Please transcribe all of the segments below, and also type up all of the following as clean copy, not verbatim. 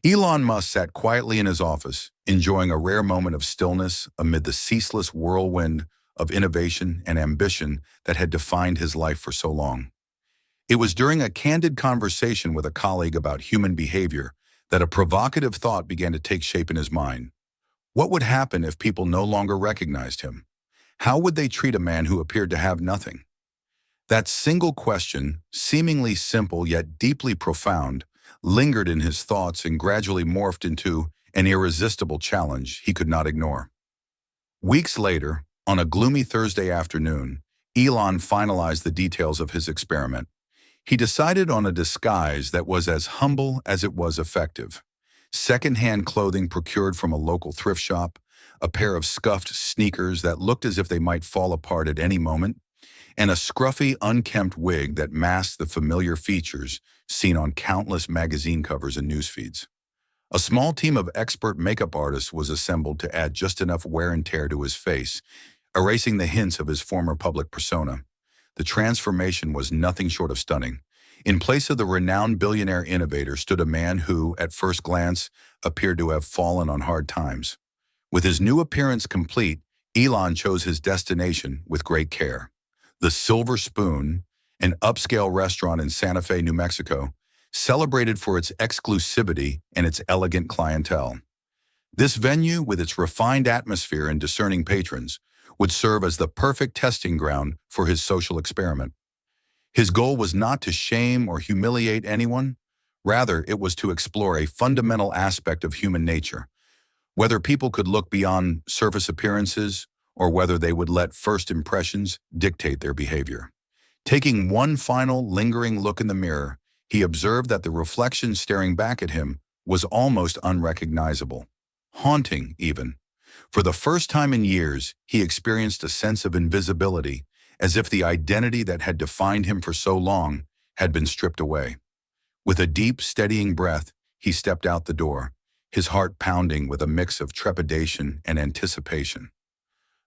Elon Musk sat quietly in his office, enjoying a rare moment of stillness amid the ceaseless whirlwind of innovation and ambition that had defined his life for so long. It was during a candid conversation with a colleague about human behavior that a provocative thought began to take shape in his mind. What would happen if people no longer recognized him? How would they treat a man who appeared to have nothing? That single question, seemingly simple yet deeply profound, lingered in his thoughts and gradually morphed into an irresistible challenge he could not ignore. Weeks later, on a gloomy Thursday afternoon, Elon finalized the details of his experiment. He decided on a disguise that was as humble as it was effective. Second-hand clothing procured from a local thrift shop, a pair of scuffed sneakers that looked as if they might fall apart at any moment, and a scruffy, unkempt wig that masked the familiar features seen on countless magazine covers and news feeds. A small team of expert makeup artists was assembled to add just enough wear and tear to his face, erasing the hints of his former public persona. The transformation was nothing short of stunning. In place of the renowned billionaire innovator stood a man who, at first glance, appeared to have fallen on hard times. With his new appearance complete, Elon chose his destination with great care. The Silver Spoon, an upscale restaurant in Santa Fe, New Mexico, celebrated for its exclusivity and its elegant clientele. This venue, with its refined atmosphere and discerning patrons, would serve as the perfect testing ground for his social experiment. His goal was not to shame or humiliate anyone. Rather, it was to explore a fundamental aspect of human nature, whether people could look beyond surface appearances or whether they would let first impressions dictate their behavior. Taking one final, lingering look in the mirror, he observed that the reflection staring back at him was almost unrecognizable, haunting even. For the first time in years, he experienced a sense of invisibility, as if the identity that had defined him for so long had been stripped away. With a deep, steadying breath, he stepped out the door, his heart pounding with a mix of trepidation and anticipation.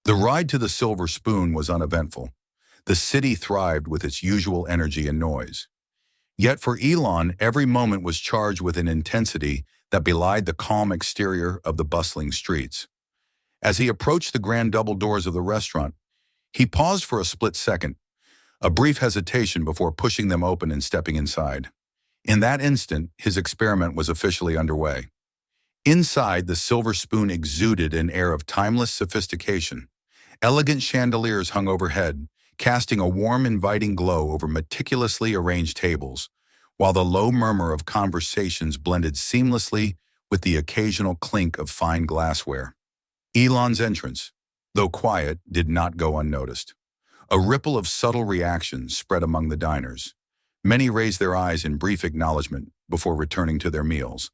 The ride to the Silver Spoon was uneventful. The city thrived with its usual energy and noise. Yet for Elon, every moment was charged with an intensity that belied the calm exterior of the bustling streets. As he approached the grand double doors of the restaurant, he paused for a split second, a brief hesitation before pushing them open and stepping inside. In that instant, his experiment was officially underway. Inside, the Silver Spoon exuded an air of timeless sophistication. Elegant chandeliers hung overhead, casting a warm, inviting glow over meticulously arranged tables, while the low murmur of conversations blended seamlessly with the occasional clink of fine glassware. Elon's entrance, though quiet, did not go unnoticed. A ripple of subtle reactions spread among the diners. Many raised their eyes in brief acknowledgement before returning to their meals,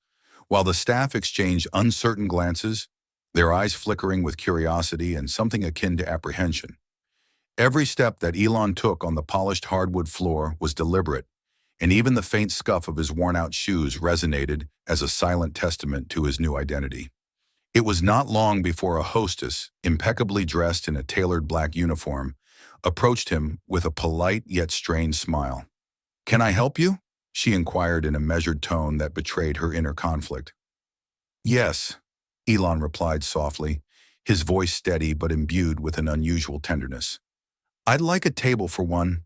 while the staff exchanged uncertain glances, their eyes flickering with curiosity and something akin to apprehension. Every step that Elon took on the polished hardwood floor was deliberate, and even the faint scuff of his worn-out shoes resonated as a silent testament to his new identity. It was not long before a hostess, impeccably dressed in a tailored black uniform, approached him with a polite yet strained smile. "Can I help you?" she inquired in a measured tone that betrayed her inner conflict. "Yes," Elon replied softly, his voice steady but imbued with an unusual tenderness. "I'd like a table for one."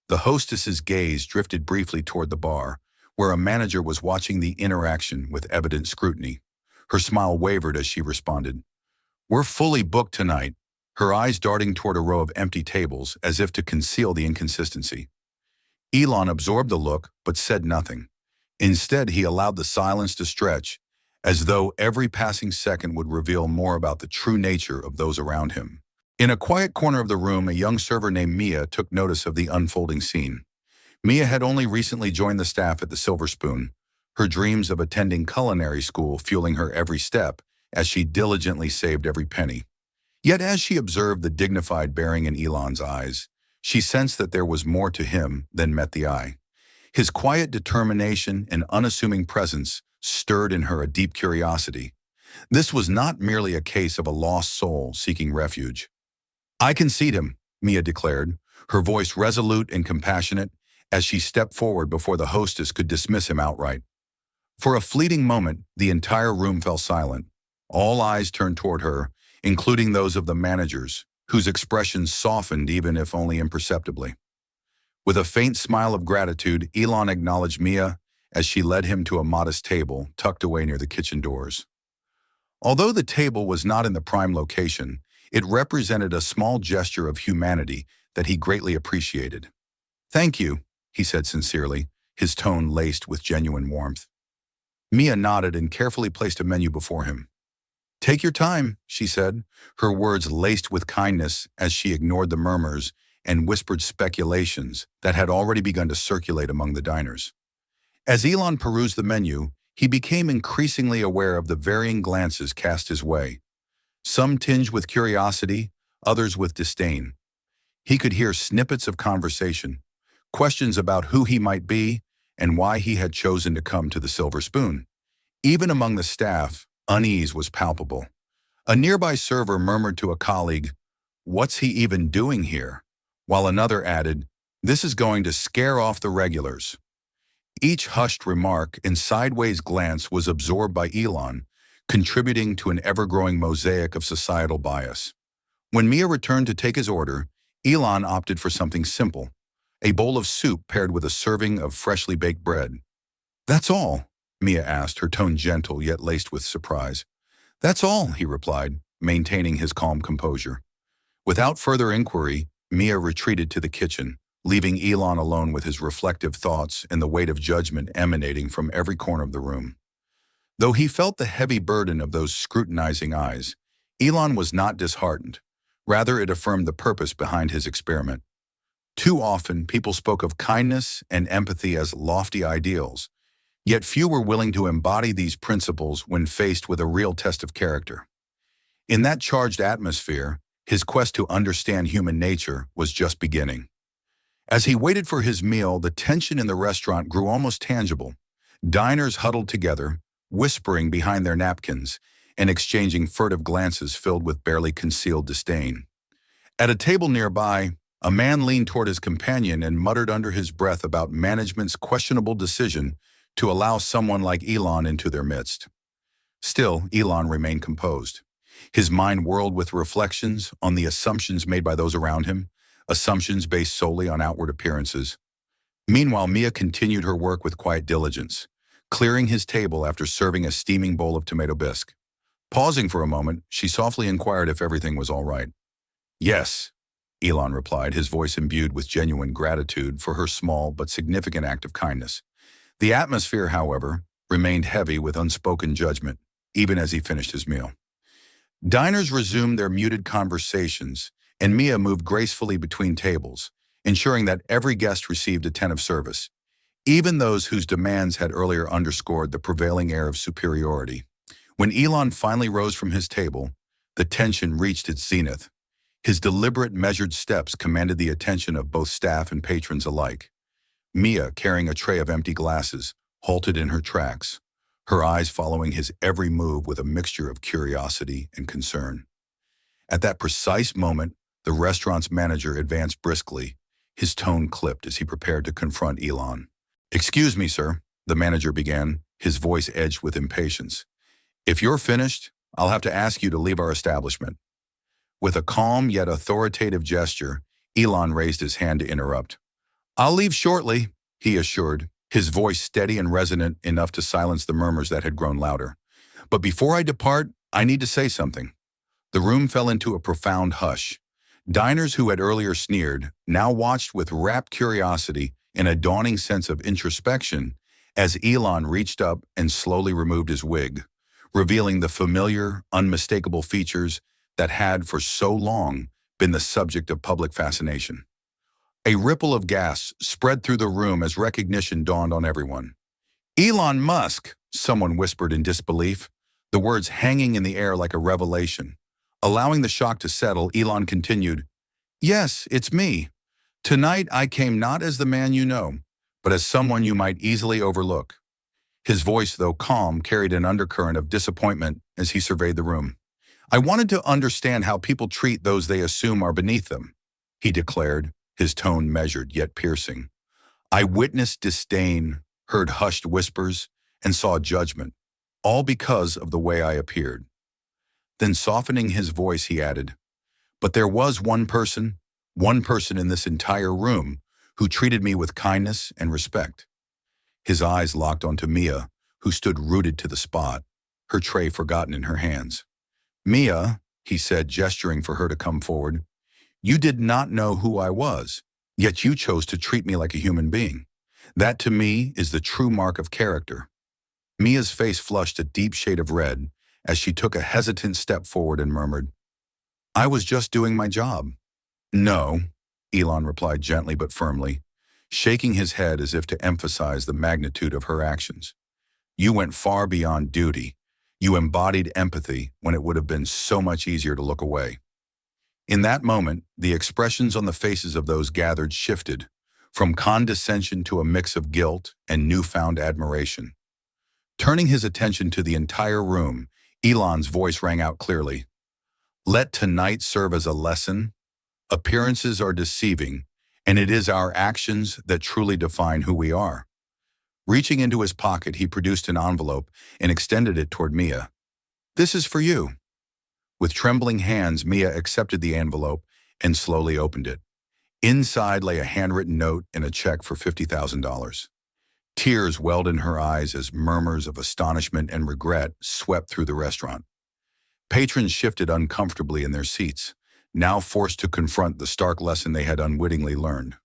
The hostess's gaze drifted briefly toward the bar, where a manager was watching the interaction with evident scrutiny. Her smile wavered as she responded, "We're fully booked tonight," her eyes darting toward a row of empty tables as if to conceal the inconsistency. Elon absorbed the look but said nothing. Instead, he allowed the silence to stretch, as though every passing second would reveal more about the true nature of those around him. In a quiet corner of the room, a young server named Mia took notice of the unfolding scene. Mia had only recently joined the staff at the Silver Spoon, her dreams of attending culinary school fueling her every step as she diligently saved every penny. Yet as she observed the dignified bearing in Elon's eyes, she sensed that there was more to him than met the eye. His quiet determination and unassuming presence stirred in her a deep curiosity. This was not merely a case of a lost soul seeking refuge. "I can seat him," Mia declared, her voice resolute and compassionate as she stepped forward before the hostess could dismiss him outright. For a fleeting moment, the entire room fell silent. All eyes turned toward her, including those of the managers, whose expressions softened even if only imperceptibly. With a faint smile of gratitude, Elon acknowledged Mia as she led him to a modest table tucked away near the kitchen doors. Although the table was not in the prime location, it represented a small gesture of humanity that he greatly appreciated. "Thank you," he said sincerely, his tone laced with genuine warmth. Mia nodded and carefully placed a menu before him. "Take your time," she said, her words laced with kindness as she ignored the murmurs and whispered speculations that had already begun to circulate among the diners. As Elon perused the menu, he became increasingly aware of the varying glances cast his way, some tinged with curiosity, others with disdain. He could hear snippets of conversation, questions about who he might be and why he had chosen to come to the Silver Spoon. Even among the staff, unease was palpable. A nearby server murmured to a colleague, "What's he even doing here?" while another added, "This is going to scare off the regulars." Each hushed remark and sideways glance was absorbed by Elon, contributing to an ever-growing mosaic of societal bias. When Mia returned to take his order, Elon opted for something simple, a bowl of soup paired with a serving of freshly baked bread. "That's all?" Mia asked, her tone gentle yet laced with surprise. "That's all," he replied, maintaining his calm composure. Without further inquiry, Mia retreated to the kitchen, leaving Elon alone with his reflective thoughts and the weight of judgment emanating from every corner of the room. Though he felt the heavy burden of those scrutinizing eyes, Elon was not disheartened. Rather, it affirmed the purpose behind his experiment. Too often, people spoke of kindness and empathy as lofty ideals, yet few were willing to embody these principles when faced with a real test of character. In that charged atmosphere, his quest to understand human nature was just beginning. As he waited for his meal, the tension in the restaurant grew almost tangible. Diners huddled together, whispering behind their napkins and exchanging furtive glances filled with barely concealed disdain. At a table nearby, a man leaned toward his companion and muttered under his breath about management's questionable decision to allow someone like Elon into their midst. Still, Elon remained composed. His mind whirled with reflections on the assumptions made by those around him, assumptions based solely on outward appearances. Meanwhile, Mia continued her work with quiet diligence, clearing his table after serving a steaming bowl of tomato bisque. Pausing for a moment, she softly inquired if everything was all right. "Yes," Elon replied, his voice imbued with genuine gratitude for her small but significant act of kindness. The atmosphere, however, remained heavy with unspoken judgment, even as he finished his meal. Diners resumed their muted conversations, and Mia moved gracefully between tables, ensuring that every guest received attentive service, even those whose demands had earlier underscored the prevailing air of superiority. When Elon finally rose from his table, the tension reached its zenith. His deliberate, measured steps commanded the attention of both staff and patrons alike. Mia, carrying a tray of empty glasses, halted in her tracks, her eyes following his every move with a mixture of curiosity and concern. At that precise moment, the restaurant's manager advanced briskly, his tone clipped as he prepared to confront Elon. "Excuse me, sir," the manager began, his voice edged with impatience. "If you're finished, I'll have to ask you to leave our establishment." With a calm yet authoritative gesture, Elon raised his hand to interrupt. "I'll leave shortly," he assured, his voice steady and resonant enough to silence the murmurs that had grown louder. "But before I depart, I need to say something." The room fell into a profound hush. Diners who had earlier sneered now watched with rapt curiosity and a dawning sense of introspection as Elon reached up and slowly removed his wig, revealing the familiar, unmistakable features that had for so long been the subject of public fascination. A ripple of gas spread through the room as recognition dawned on everyone. "Elon Musk," someone whispered in disbelief, the words hanging in the air like a revelation. Allowing the shock to settle, Elon continued, "Yes, it's me. Tonight I came not as the man you know, but as someone you might easily overlook." His voice, though calm, carried an undercurrent of disappointment as he surveyed the room. "I wanted to understand how people treat those they assume are beneath them," he declared, his tone measured yet piercing. "I witnessed disdain, heard hushed whispers, and saw judgment, all because of the way I appeared. Then softening his voice, he added, "But there was one person in this entire room who treated me with kindness and respect." His eyes locked onto Mia, who stood rooted to the spot, her tray forgotten in her hands. "Mia," he said, gesturing for her to come forward, "you did not know who I was, yet you chose to treat me like a human being. That to me is the true mark of character." Mia's face flushed a deep shade of red as she took a hesitant step forward and murmured, "I was just doing my job." "No," Elon replied gently but firmly, shaking his head as if to emphasize the magnitude of her actions. "You went far beyond duty. You embodied empathy when it would have been so much easier to look away." In that moment, the expressions on the faces of those gathered shifted, from condescension to a mix of guilt and newfound admiration. Turning his attention to the entire room, Elon's voice rang out clearly. "Let tonight serve as a lesson. Appearances are deceiving, and it is our actions that truly define who we are." Reaching into his pocket, he produced an envelope and extended it toward Mia. "This is for you." With trembling hands, Mia accepted the envelope and slowly opened it. Inside lay a handwritten note and a check for $50,000. Tears welled in her eyes as murmurs of astonishment and regret swept through the restaurant. Patrons shifted uncomfortably in their seats, now forced to confront the stark lesson they had unwittingly learned.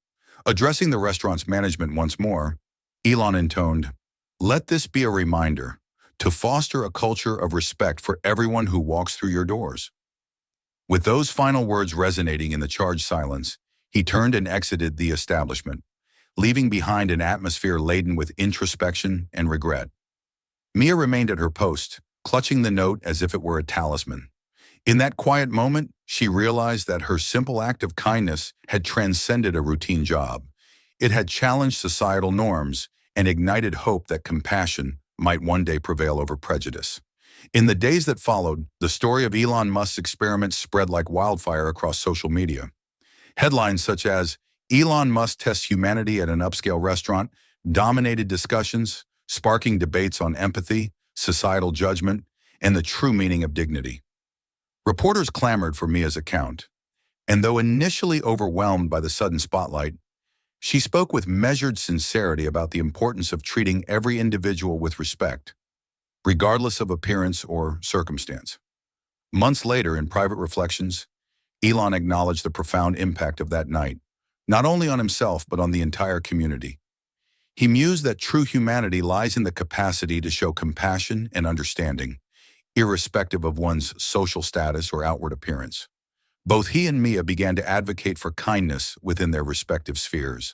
Addressing the restaurant's management once more, Elon intoned, "Let this be a reminder to foster a culture of respect for everyone who walks through your doors." With those final words resonating in the charged silence, he turned and exited the establishment, leaving behind an atmosphere laden with introspection and regret. Mia remained at her post, clutching the note as if it were a talisman. In that quiet moment, she realized that her simple act of kindness had transcended a routine job. It had challenged societal norms and ignited hope that compassion might one day prevail over prejudice. In the days that followed, the story of Elon Musk's experiments spread like wildfire across social media. Headlines such as "Elon Musk tests humanity at an upscale restaurant" dominated discussions, sparking debates on empathy, societal judgment, and the true meaning of dignity. Reporters clamored for Mia's account, and though initially overwhelmed by the sudden spotlight, she spoke with measured sincerity about the importance of treating every individual with respect, regardless of appearance or circumstance. Months later, in private reflections, Elon acknowledged the profound impact of that night, not only on himself but on the entire community. He mused that true humanity lies in the capacity to show compassion and understanding, irrespective of one's social status or outward appearance. Both he and Mia began to advocate for kindness within their respective spheres.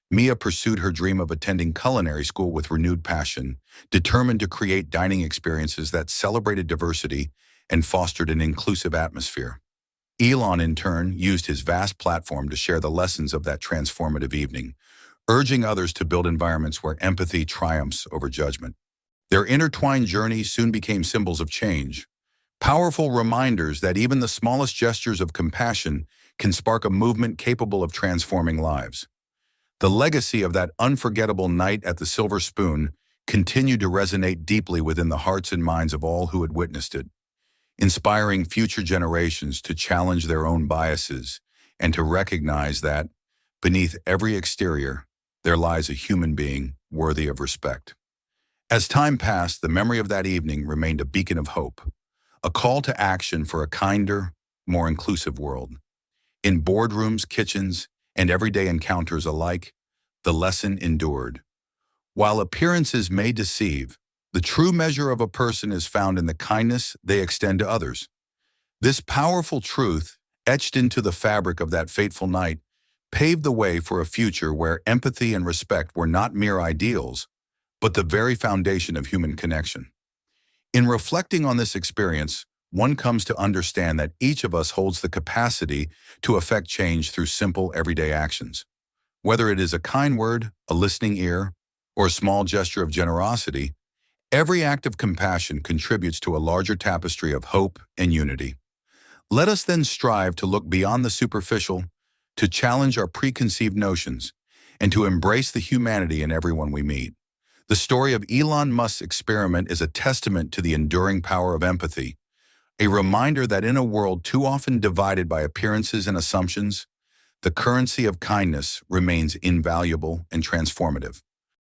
Mia pursued her dream of attending culinary school with renewed passion, determined to create dining experiences that celebrated diversity and fostered an inclusive atmosphere. Elon, in turn, used his vast platform to share the lessons of that transformative evening, urging others to build environments where empathy triumphs over judgment. Their intertwined journeys soon became symbols of change, powerful reminders that even the smallest gestures of compassion can spark a movement capable of transforming lives. The legacy of that unforgettable night at the Silver Spoon continued to resonate deeply within the hearts and minds of all who had witnessed it, inspiring future generations to challenge their own biases and to recognize that, beneath every exterior, there lies a human being worthy of respect. As time passed, the memory of that evening remained a beacon of hope, a call to action for a kinder, more inclusive world. In boardrooms, kitchens, and everyday encounters alike, the lesson endured. While appearances may deceive, the true measure of a person is found in the kindness they extend to others. This powerful truth, etched into the fabric of that fateful night, paved the way for a future where empathy and respect were not mere ideals, but the very foundation of human connection. In reflecting on this experience, one comes to understand that each of us holds the capacity to affect change through simple, everyday actions. Whether it is a kind word, a listening ear, or a small gesture of generosity, every act of compassion contributes to a larger tapestry of hope and unity. Let us then strive to look beyond the superficial, to challenge our preconceived notions, and to embrace the humanity in everyone we meet. The story of Elon Musk's experiment is a testament to the enduring power of empathy, a reminder that in a world too often divided by appearances and assumptions, the currency of kindness remains invaluable and transformative.